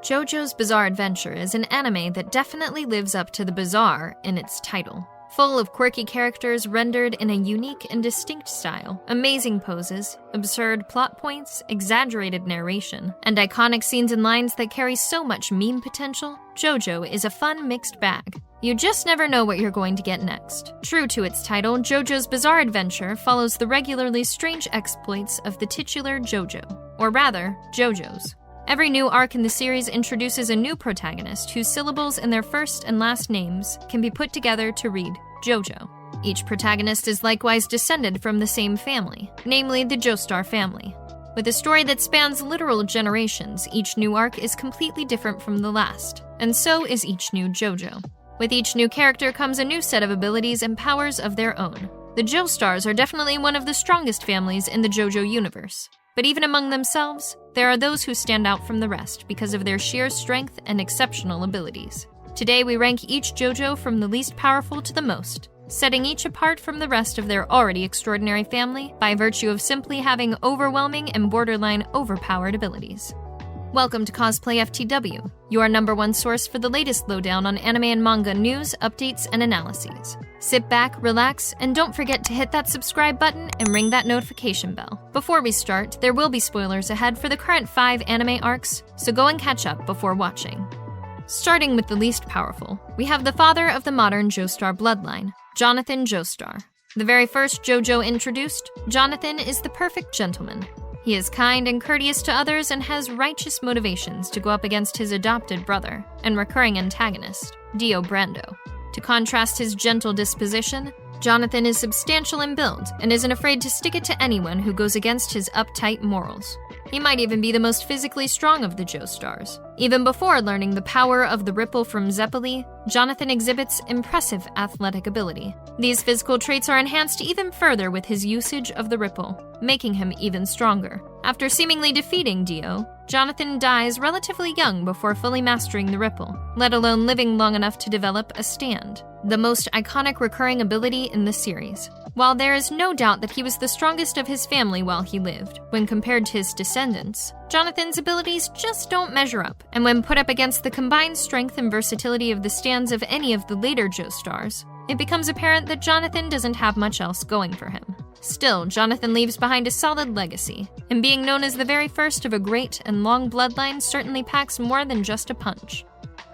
JoJo's Bizarre Adventure is an anime that definitely lives up to the bizarre in its title. Full of quirky characters rendered in a unique and distinct style, amazing poses, absurd plot points, exaggerated narration, and iconic scenes and lines that carry so much meme potential, JoJo is a fun mixed bag. You just never know what you're going to get next. True to its title, JoJo's Bizarre Adventure follows the regularly strange exploits of the titular JoJo, or rather, JoJos. Every new arc in the series introduces a new protagonist whose syllables in their first and last names can be put together to read JoJo. Each protagonist is likewise descended from the same family, namely the Jostar family. With a story that spans literal generations, each new arc is completely different from the last, and so is each new JoJo. With each new character comes a new set of abilities and powers of their own. The Joestars are definitely one of the strongest families in the JoJo universe. But even among themselves, there are those who stand out from the rest because of their sheer strength and exceptional abilities. Today we rank each JoJo from the least powerful to the most, setting each apart from the rest of their already extraordinary family by virtue of simply having overwhelming and borderline overpowered abilities. Welcome to Cosplay-FTW, your #1 source for the latest lowdown on anime and manga news, updates, and analyses. Sit back, relax, and don't forget to hit that subscribe button and ring that notification bell. Before we start, there will be spoilers ahead for the current 5 anime arcs, so go and catch up before watching. Starting with the least powerful, we have the father of the modern Joestar bloodline, Jonathan Joestar. The very first JoJo introduced, Jonathan is the perfect gentleman. He is kind and courteous to others and has righteous motivations to go up against his adopted brother and recurring antagonist, Dio Brando. To contrast his gentle disposition, Jonathan is substantial in build and isn't afraid to stick it to anyone who goes against his uptight morals. He might even be the most physically strong of the Joestars. Even before learning the power of the ripple from Zeppeli, Jonathan exhibits impressive athletic ability. These physical traits are enhanced even further with his usage of the ripple, making him even stronger. After seemingly defeating Dio, Jonathan dies relatively young before fully mastering the ripple, let alone living long enough to develop a stand, the most iconic recurring ability in the series. While there is no doubt that he was the strongest of his family while he lived, when compared to his descendants, Jonathan's abilities just don't measure up, and when put up against the combined strength and versatility of the stands of any of the later Joestars, it becomes apparent that Jonathan doesn't have much else going for him. Still, Jonathan leaves behind a solid legacy, and being known as the very first of a great and long bloodline certainly packs more than just a punch.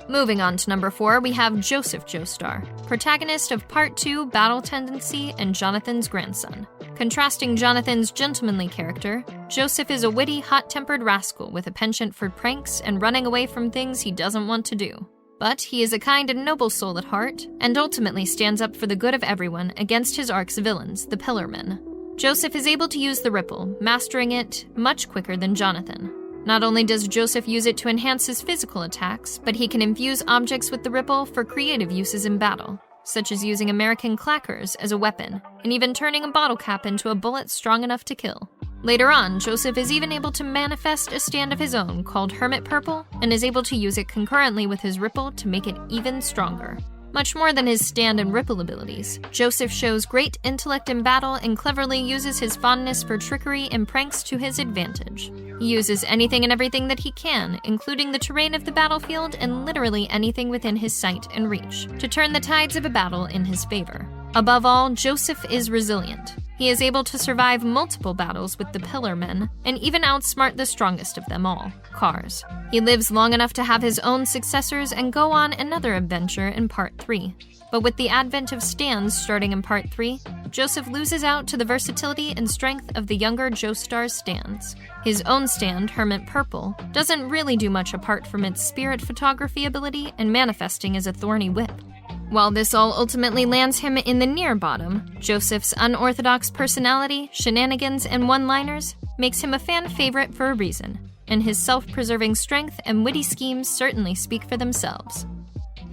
Moving on to number 4, we have Joseph Joestar, protagonist of Part 2, Battle Tendency, and Jonathan's grandson. Contrasting Jonathan's gentlemanly character, Joseph is a witty, hot-tempered rascal with a penchant for pranks and running away from things he doesn't want to do. But he is a kind and noble soul at heart, and ultimately stands up for the good of everyone against his arc's villains, the Pillarmen. Joseph is able to use the ripple, mastering it much quicker than Jonathan. Not only does Joseph use it to enhance his physical attacks, but he can infuse objects with the ripple for creative uses in battle, such as using American clackers as a weapon, and even turning a bottle cap into a bullet strong enough to kill. Later on, Joseph is even able to manifest a stand of his own called Hermit Purple, and is able to use it concurrently with his ripple to make it even stronger. Much more than his stand and ripple abilities, Joseph shows great intellect in battle and cleverly uses his fondness for trickery and pranks to his advantage. He uses anything and everything that he can, including the terrain of the battlefield and literally anything within his sight and reach, to turn the tides of a battle in his favor. Above all, Joseph is resilient. He is able to survive multiple battles with the Pillarmen and even outsmart the strongest of them all, Cars. He lives long enough to have his own successors and go on another adventure in Part 3. But with the advent of stands starting in Part 3, Joseph loses out to the versatility and strength of the younger Joestar stands. His own stand, Hermit Purple, doesn't really do much apart from its spirit photography ability and manifesting as a thorny whip. While this all ultimately lands him in the near bottom, Joseph's unorthodox personality, shenanigans, and one-liners makes him a fan favorite for a reason, and his self-preserving strength and witty schemes certainly speak for themselves.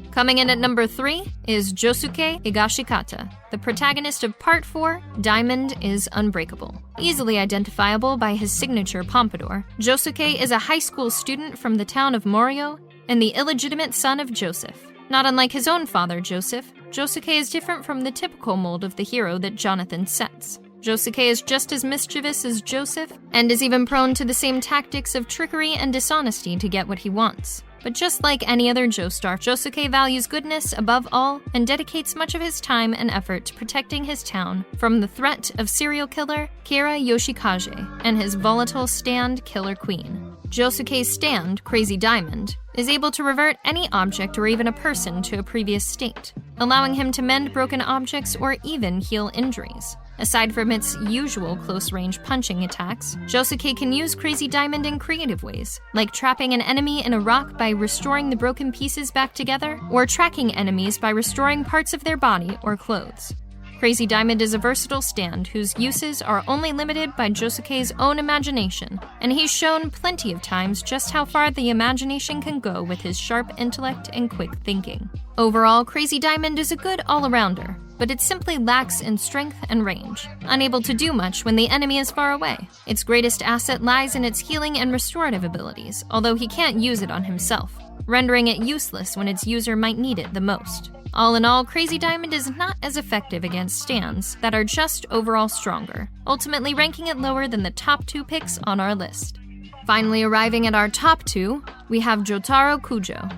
Coming in at number 3 is Josuke Higashikata, the protagonist of Part 4, Diamond is Unbreakable. Easily identifiable by his signature pompadour, Josuke is a high school student from the town of Morio and the illegitimate son of Joseph. Not unlike his own father, Joseph, Josuke is different from the typical mold of the hero that Jonathan sets. Josuke is just as mischievous as Joseph, and is even prone to the same tactics of trickery and dishonesty to get what he wants. But just like any other Joestar, Josuke values goodness above all and dedicates much of his time and effort to protecting his town from the threat of serial killer Kira Yoshikage and his volatile stand Killer Queen. Josuke's stand, Crazy Diamond, is able to revert any object or even a person to a previous state, allowing him to mend broken objects or even heal injuries. Aside from its usual close-range punching attacks, Josuke can use Crazy Diamond in creative ways, like trapping an enemy in a rock by restoring the broken pieces back together, or tracking enemies by restoring parts of their body or clothes. Crazy Diamond is a versatile stand whose uses are only limited by Josuke's own imagination, and he's shown plenty of times just how far the imagination can go with his sharp intellect and quick thinking. Overall, Crazy Diamond is a good all-arounder, but it simply lacks in strength and range, unable to do much when the enemy is far away. Its greatest asset lies in its healing and restorative abilities, although he can't use it on himself, rendering it useless when its user might need it the most. All in all, Crazy Diamond is not as effective against stands that are just overall stronger, ultimately ranking it lower than the top 2 picks on our list. Finally arriving at our top 2, we have Jotaro Cujo,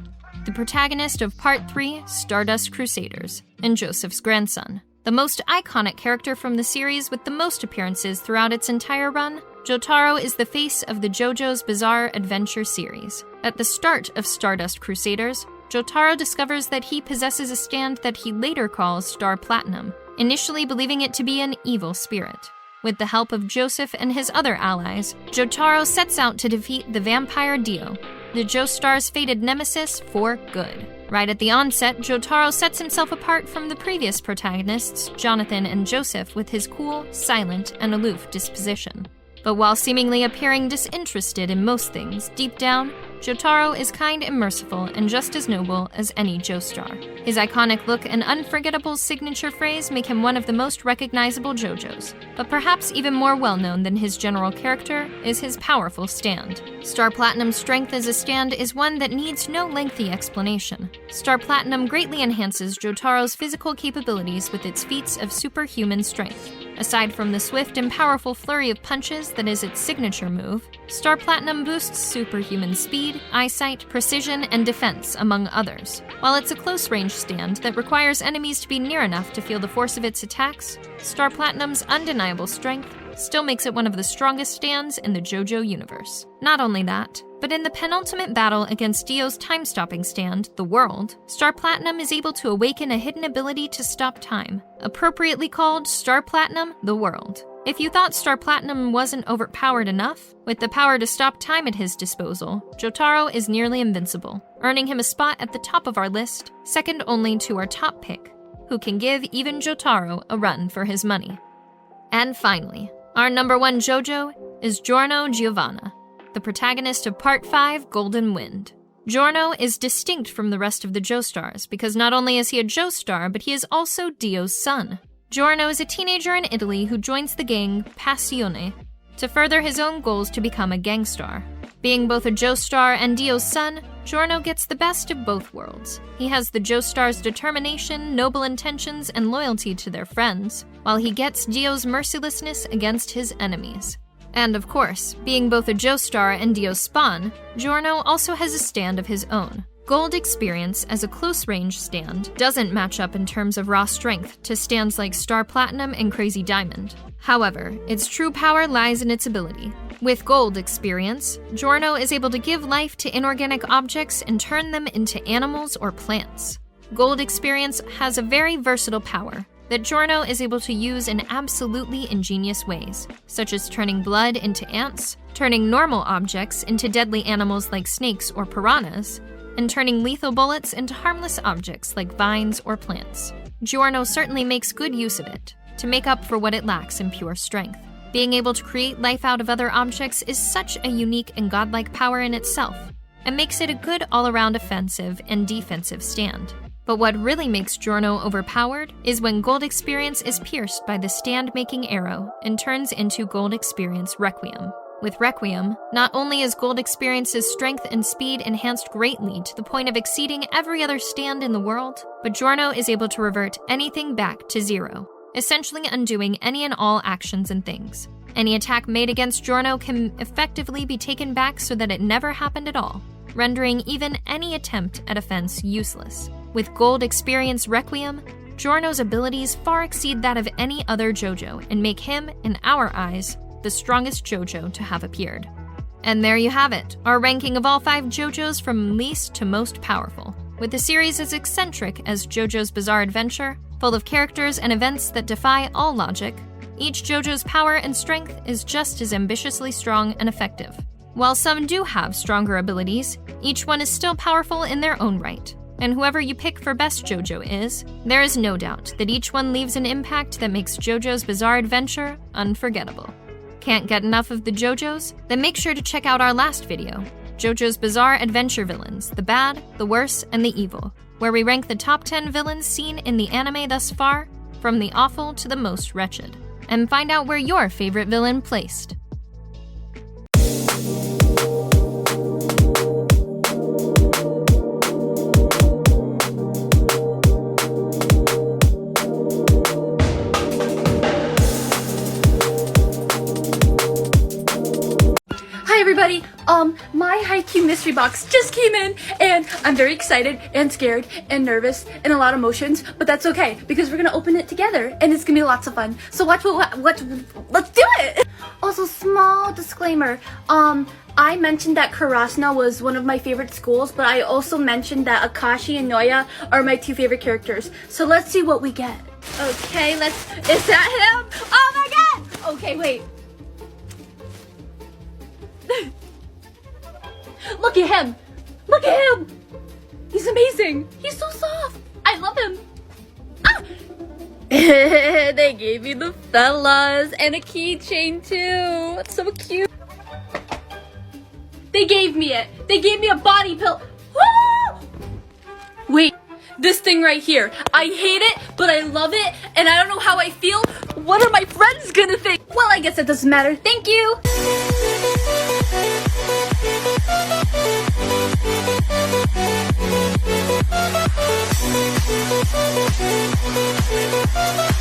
the protagonist of Part 3, Stardust Crusaders, and Joseph's grandson. The most iconic character from the series with the most appearances throughout its entire run, Jotaro is the face of the JOJOs Bizarre Adventure series. At the start of Stardust Crusaders, Jotaro discovers that he possesses a stand that he later calls Star Platinum, initially believing it to be an evil spirit. With the help of Joseph and his other allies, Jotaro sets out to defeat the vampire Dio, the Joestar's fated nemesis, for good. Right at the onset, Jotaro sets himself apart from the previous protagonists, Jonathan and Joseph, with his cool, silent, and aloof disposition. But while seemingly appearing disinterested in most things, deep down, Jotaro is kind and merciful and just as noble as any Joestar. His iconic look and unforgettable signature phrase make him one of the most recognizable JOJOs, but perhaps even more well-known than his general character is his powerful stand. Star Platinum's strength as a stand is one that needs no lengthy explanation. Star Platinum greatly enhances Jotaro's physical capabilities with its feats of superhuman strength. Aside from the swift and powerful flurry of punches that is its signature move, Star Platinum boosts superhuman speed, eyesight, precision, and defense, among others. While it's a close-range stand that requires enemies to be near enough to feel the force of its attacks, Star Platinum's undeniable strength still makes it one of the strongest stands in the JoJo universe. Not only that, but in the penultimate battle against Dio's time-stopping stand, the World, Star Platinum is able to awaken a hidden ability to stop time, appropriately called Star Platinum, the World. If you thought Star Platinum wasn't overpowered enough, with the power to stop time at his disposal, Jotaro is nearly invincible, earning him a spot at the top of our list, second only to our top pick, who can give even Jotaro a run for his money. And finally, our number 1 JoJo is Giorno Giovanna, the protagonist of Part 5, Golden Wind. Giorno is distinct from the rest of the Joestars because not only is he a Joestar, but he is also Dio's son. Giorno is a teenager in Italy who joins the gang Passione to further his own goals to become a gangstar. Being both a Joestar and Dio's son, Giorno gets the best of both worlds. He has the Joestar's determination, noble intentions, and loyalty to their friends, while he gets Dio's mercilessness against his enemies. And of course, being both a Joestar and Dio's spawn, Giorno also has a stand of his own. Gold experience as a close-range stand doesn't match up in terms of raw strength to stands like Star Platinum and Crazy Diamond. However, its true power lies in its ability. With gold experience, Giorno is able to give life to inorganic objects and turn them into animals or plants. Gold experience has a very versatile power that Giorno is able to use in absolutely ingenious ways, such as turning blood into ants, turning normal objects into deadly animals like snakes or piranhas, and turning lethal bullets into harmless objects like vines or plants. Giorno certainly makes good use of it, to make up for what it lacks in pure strength. Being able to create life out of other objects is such a unique and godlike power in itself, and makes it a good all-around offensive and defensive stand. But what really makes Giorno overpowered is when gold experience is pierced by the stand-making arrow and turns into gold experience Requiem. With Requiem, not only is gold experience's strength and speed enhanced greatly to the point of exceeding every other stand in the world, but Giorno is able to revert anything back to 0. essentially undoing any and all actions and things. Any attack made against Giorno can effectively be taken back so that it never happened at all, rendering even any attempt at offense useless. With Gold Experience Requiem, Giorno's abilities far exceed that of any other JoJo and make him, in our eyes, the strongest JoJo to have appeared. And there you have it, our ranking of all 5 JoJos from least to most powerful. With the series as eccentric as JoJo's Bizarre Adventure, full of characters and events that defy all logic, each JoJo's power and strength is just as ambitiously strong and effective. While some do have stronger abilities, each one is still powerful in their own right. And whoever you pick for best JoJo is, there is no doubt that each one leaves an impact that makes JoJo's Bizarre Adventure unforgettable. Can't get enough of the JoJos? Then make sure to check out our last video, JoJo's Bizarre Adventure Villains, the bad, the worse, and the evil, where we rank the top 10 villains seen in the anime thus far, from the awful to the most wretched, and find out where your favorite villain placed. Hi everybody, my Haikyuu mystery box just came in and I'm very excited and scared and nervous and a lot of emotions, but that's okay because we're gonna open it together and it's gonna be lots of fun. So let's do it! Also, small disclaimer, I mentioned that Karasuno was one of my favorite schools, but I also mentioned that Akashi and Noya are my 2 favorite characters. So let's see what we get. Okay, is that him? Oh my god! Okay, wait. Look at him! Look at him! He's amazing! He's so soft! I love him! Ah! They gave me the fellas and a keychain too! It's so cute! They gave me it! They gave me a body pill! Woo! Wait, this thing right here. I hate it, but I love it, and I don't know how I feel. What are my friends gonna think? Well, I guess it doesn't matter. Thank you! Thank you.